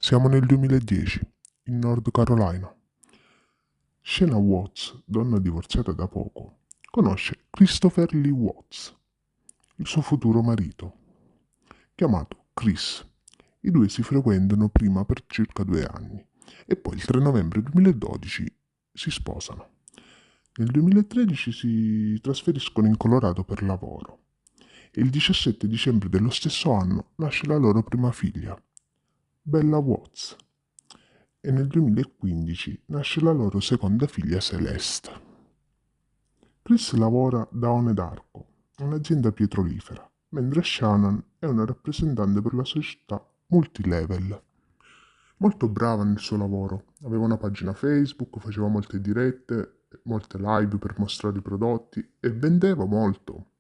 Siamo nel 2010, in North Carolina. Shayna Watts, donna divorziata da poco, conosce Christopher Lee Watts, il suo futuro marito, chiamato Chris. I due si frequentano prima per circa 2 anni e poi il 3 novembre 2012 si sposano. Nel 2013 si trasferiscono in Colorado per lavoro e il 17 dicembre dello stesso anno nasce la loro prima figlia, Bella Watts, e nel 2015 nasce la loro seconda figlia Celeste. Chris lavora da One d'Arco, un'azienda pietrolifera, mentre Shannon è una rappresentante per la società Multilevel. Molto brava nel suo lavoro, aveva una pagina Facebook, faceva molte dirette, molte live per mostrare i prodotti e vendeva molto.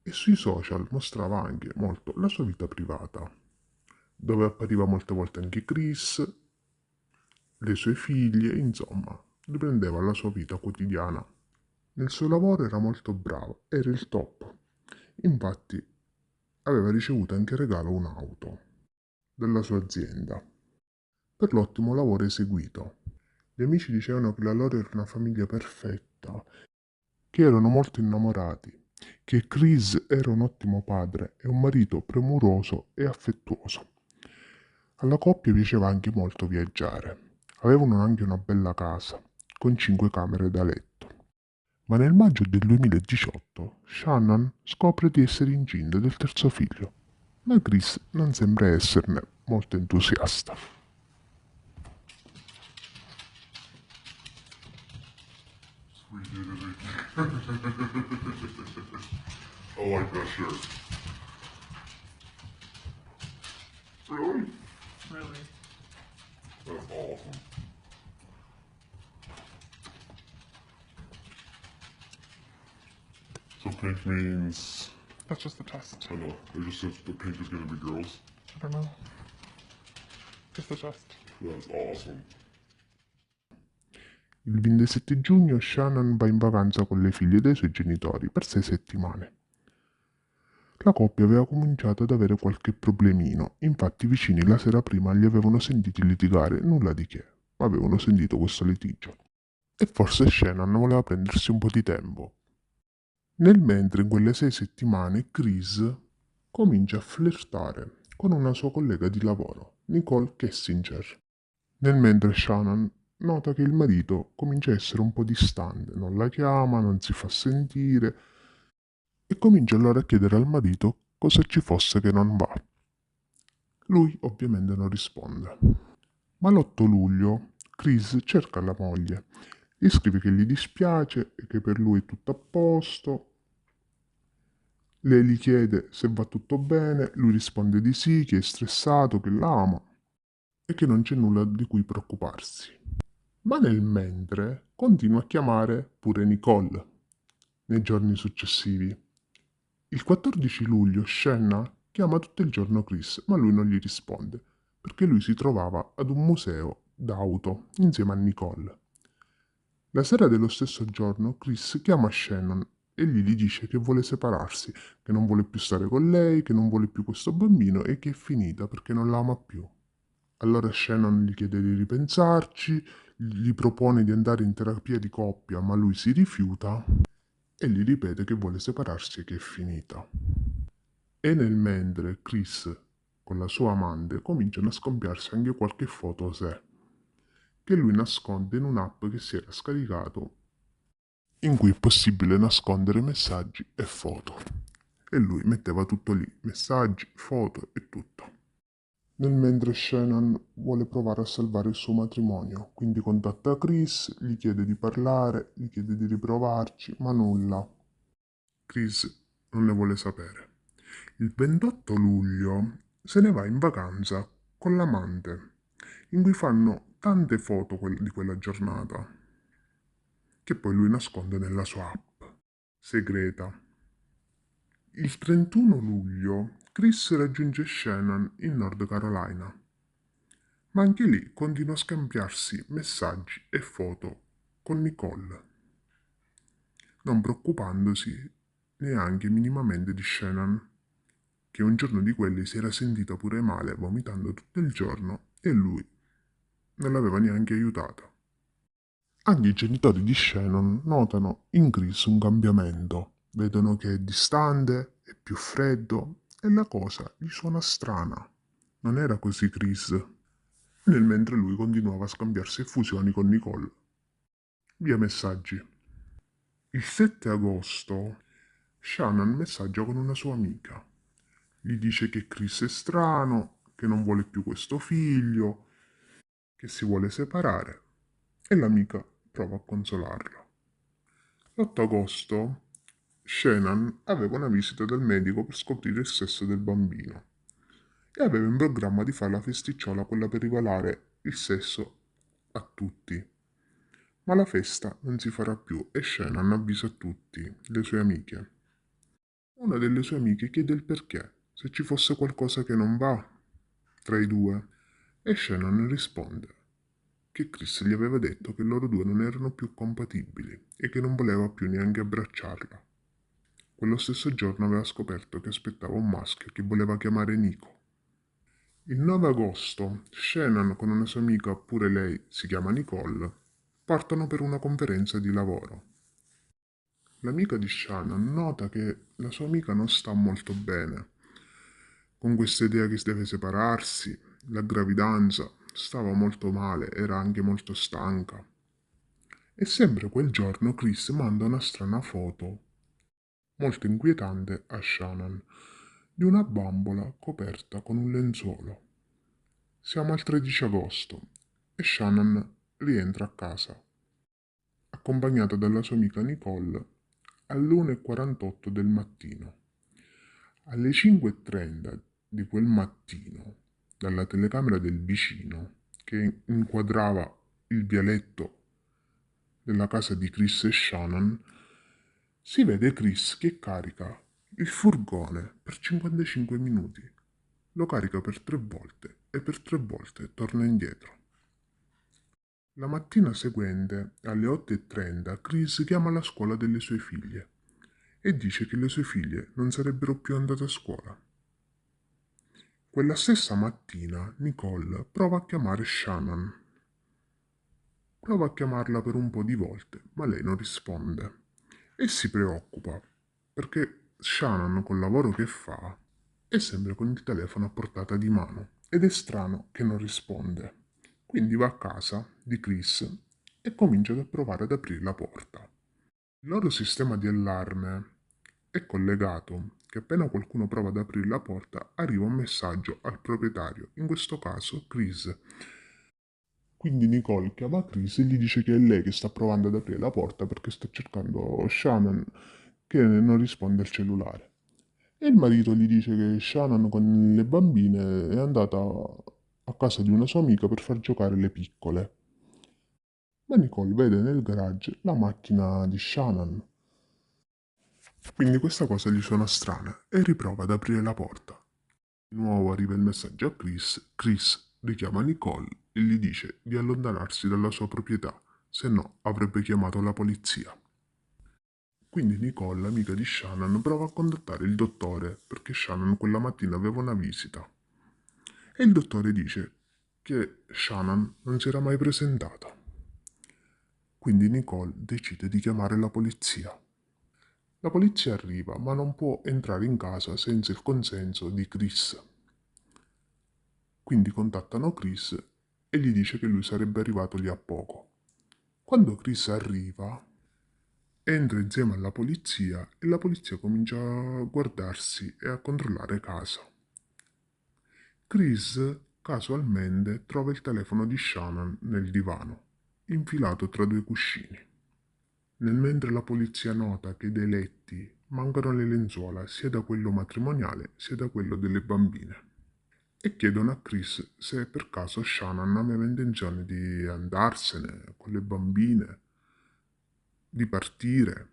E sui social mostrava anche molto la sua vita privata, dove appariva molte volte anche Chris, le sue figlie, insomma, riprendeva la sua vita quotidiana. Nel suo lavoro era molto bravo, era il top. Infatti aveva ricevuto anche in regalo un'auto dalla sua azienda per l'ottimo lavoro eseguito. Gli amici dicevano che la loro era una famiglia perfetta, che erano molto innamorati, che Chris era un ottimo padre e un marito premuroso e affettuoso. Alla coppia piaceva anche molto viaggiare. Avevano anche una bella casa, con 5 camere da letto. Ma nel maggio del 2018 Shannon scopre di essere incinta del terzo figlio, ma Chris non sembra esserne molto entusiasta. I like that shirt. Really? Really? That's awesome. So pink means... That's just the test. I know, it just says the pink is gonna be girls. I don't know. Just the test. That's awesome. Il 27 giugno Shannon va in vacanza con le figlie dei suoi genitori per 6 settimane. La coppia aveva cominciato ad avere qualche problemino, infatti i vicini la sera prima li avevano sentiti litigare, nulla di che, ma avevano sentito questo litigio. E forse Shannon voleva prendersi un po' di tempo. Nel mentre in quelle 6 settimane Chris comincia a flirtare con una sua collega di lavoro, Nicole Kessinger. Nel mentre Shannon nota che il marito comincia a essere un po' distante, non la chiama, non si fa sentire e comincia allora a chiedere al marito cosa ci fosse che non va. Lui ovviamente non risponde. Ma l'8 luglio Chris cerca la moglie, gli scrive che gli dispiace e che per lui è tutto a posto. Lei gli chiede se va tutto bene, lui risponde di sì, che è stressato, che l'ama e che non c'è nulla di cui preoccuparsi. Ma nel mentre continua a chiamare pure Nicole nei giorni successivi. Il 14 luglio Shanna chiama tutto il giorno Chris, ma lui non gli risponde, perché lui si trovava ad un museo d'auto insieme a Nicole. La sera dello stesso giorno Chris chiama Shannon e gli dice che vuole separarsi, che non vuole più stare con lei, che non vuole più questo bambino e che è finita perché non la ama più. Allora Shannon gli chiede di ripensarci, gli propone di andare in terapia di coppia, ma lui si rifiuta e gli ripete che vuole separarsi e che è finita. E nel mentre Chris con la sua amante cominciano a scambiarsi anche qualche foto a sé, che lui nasconde in un'app che si era scaricato in cui è possibile nascondere messaggi e foto. E lui metteva tutto lì, messaggi, foto e tutto. Nel mentre Shannon vuole provare a salvare il suo matrimonio, quindi contatta Chris, gli chiede di parlare, gli chiede di riprovarci, ma nulla. Chris non ne vuole sapere. Il 28 luglio se ne va in vacanza con l'amante, in cui fanno tante foto di quella giornata, che poi lui nasconde nella sua app segreta. Il 31 luglio Chris raggiunge Shannon in North Carolina, ma anche lì continua a scambiarsi messaggi e foto con Nicole, non preoccupandosi neanche minimamente di Shannon, che un giorno di quelli si era sentita pure male, vomitando tutto il giorno e lui non l'aveva neanche aiutata. Anche i genitori di Shannon notano in Chris un cambiamento. Vedono che è distante, è più freddo e la cosa gli suona strana. Non era così Chris. Nel mentre lui continuava a scambiarsi effusioni con Nicole via messaggi. Il 7 agosto Shannon messaggia con una sua amica. Gli dice che Chris è strano, che non vuole più questo figlio, che si vuole separare e l'amica prova a consolarla. L'8 agosto Shannon aveva una visita dal medico per scoprire il sesso del bambino e aveva in programma di fare la festicciola quella per rivelare il sesso a tutti. Ma la festa non si farà più e Shannon avvisa tutti, le sue amiche. Una delle sue amiche chiede il perché, se ci fosse qualcosa che non va tra i due, e Shannon risponde che Chris gli aveva detto che loro due non erano più compatibili e che non voleva più neanche abbracciarla. Quello stesso giorno aveva scoperto che aspettava un maschio che voleva chiamare Nico. Il 9 agosto, Shannon con una sua amica, pure lei si chiama Nicole, partono per una conferenza di lavoro. L'amica di Shannon nota che la sua amica non sta molto bene, con questa idea che deve separarsi, la gravidanza, stava molto male, era anche molto stanca. E sempre quel giorno Chris manda una strana foto, molto inquietante a Shannon, di una bambola coperta con un lenzuolo. Siamo al 13 agosto e Shannon rientra a casa, accompagnata dalla sua amica Nicole, all'1:48 del mattino. Alle 5:30 di quel mattino, dalla telecamera del vicino, che inquadrava il vialetto della casa di Chris e Shannon, si vede Chris che carica il furgone per 55 minuti. Lo carica per 3 volte e per 3 volte torna indietro. La mattina seguente, alle 8:30, Chris chiama la scuola delle sue figlie e dice che le sue figlie non sarebbero più andate a scuola. Quella stessa mattina Nicole prova a chiamare Shannon. Prova a chiamarla per un po' di volte, ma lei non risponde e si preoccupa perché Shannon col lavoro che fa è sempre con il telefono a portata di mano ed è strano che non risponde. Quindi va a casa di Chris e comincia a provare ad aprire la porta. Il loro sistema di allarme è collegato che appena qualcuno prova ad aprire la porta arriva un messaggio al proprietario, in questo caso Chris. Quindi Nicole chiama Chris e gli dice che è lei che sta provando ad aprire la porta perché sta cercando Shannon che non risponde al cellulare. E il marito gli dice che Shannon con le bambine è andata a casa di una sua amica per far giocare le piccole. Ma Nicole vede nel garage la macchina di Shannon. Quindi questa cosa gli suona strana e riprova ad aprire la porta. Di nuovo arriva il messaggio a Chris. Chris richiama Nicole e gli dice di allontanarsi dalla sua proprietà, se no avrebbe chiamato la polizia. Quindi Nicole, amica di Shannon, prova a contattare il dottore perché Shannon quella mattina aveva una visita. E il dottore dice che Shannon non si era mai presentata. Quindi Nicole decide di chiamare la polizia. La polizia arriva, ma non può entrare in casa senza il consenso di Chris. Quindi contattano Chris e gli dice che lui sarebbe arrivato lì a poco. Quando Chris arriva, entra insieme alla polizia e la polizia comincia a guardarsi e a controllare casa. Chris casualmente trova il telefono di Shannon nel divano, infilato tra due cuscini. Nel mentre la polizia nota che dai letti mancano le lenzuola sia da quello matrimoniale sia da quello delle bambine. E chiedono a Chris se per caso Shannon aveva intenzione di andarsene con le bambine, di partire.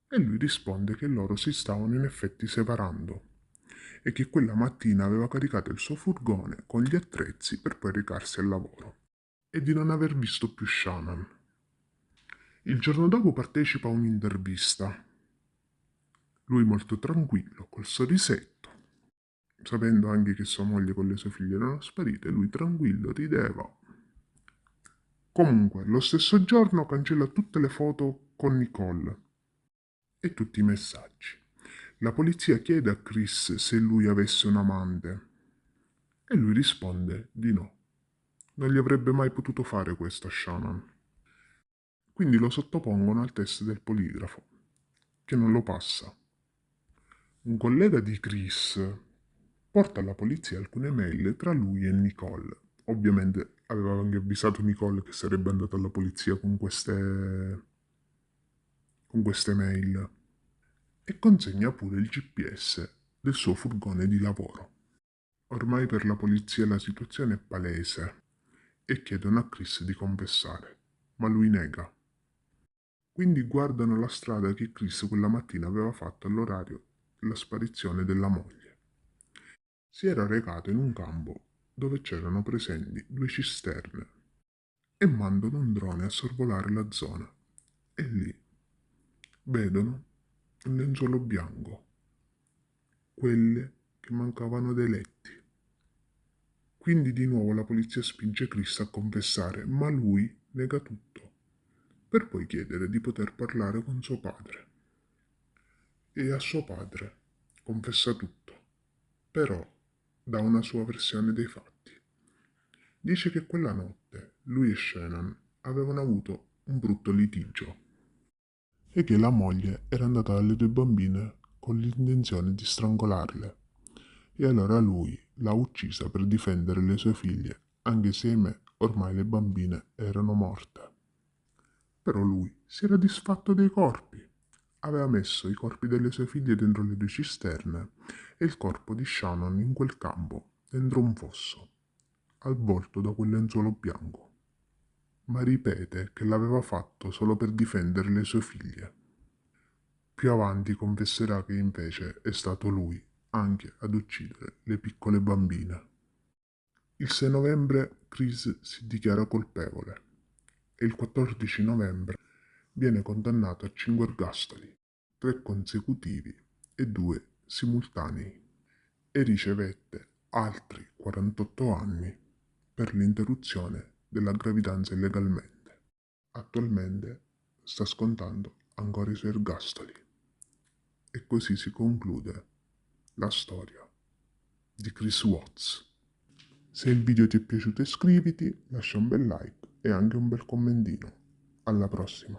E lui risponde che loro si stavano in effetti separando e che quella mattina aveva caricato il suo furgone con gli attrezzi per poi recarsi al lavoro e di non aver visto più Shannon. Il giorno dopo partecipa a un'intervista. Lui molto tranquillo, col sorrisetto. sapendo anche che sua moglie con le sue figlie erano sparite, lui tranquillo rideva. Comunque, lo stesso giorno cancella tutte le foto con Nicole e tutti i messaggi. La polizia chiede a Chris se lui avesse un amante e lui risponde di no. Non gli avrebbe mai potuto fare questo a Shannon. Quindi lo sottopongono al test del poligrafo, che non lo passa. Un collega di Chris porta alla polizia alcune mail tra lui e Nicole. Ovviamente aveva anche avvisato Nicole che sarebbe andata alla polizia con queste mail e consegna pure il GPS del suo furgone di lavoro. Ormai per la polizia la situazione è palese e chiedono a Chris di confessare, ma lui nega. Quindi guardano la strada che Chris quella mattina aveva fatto all'orario della sparizione della moglie. Si era recato in un campo dove c'erano presenti 2 cisterne e mandano un drone a sorvolare la zona. E lì vedono un lenzuolo bianco, quelle che mancavano dei letti. Quindi di nuovo la polizia spinge Chris a confessare, ma lui nega tutto, per poi chiedere di poter parlare con suo padre. E a suo padre confessa tutto, però dà una sua versione dei fatti. Dice che quella notte lui e Shannon avevano avuto un brutto litigio e che la moglie era andata dalle 2 bambine con l'intenzione di strangolarle. E allora lui l'ha uccisa per difendere le sue figlie, anche se ahimè ormai le bambine erano morte. Però lui si era disfatto dei corpi. Aveva messo i corpi delle sue figlie dentro le 2 cisterne e il corpo di Shannon in quel campo, dentro un fosso, avvolto da quel lenzuolo bianco. Ma ripete che l'aveva fatto solo per difendere le sue figlie. Più avanti confesserà che invece è stato lui anche ad uccidere le piccole bambine. Il 6 novembre Chris si dichiara colpevole e il 14 novembre viene condannato a 5 ergastoli, 3 consecutivi e 2 simultanei, e ricevette altri 48 anni per l'interruzione della gravidanza illegalmente. Attualmente sta scontando ancora i suoi ergastoli. E così si conclude la storia di Chris Watts. Se il video ti è piaciuto iscriviti, lascia un bel like e anche un bel commentino. Alla prossima!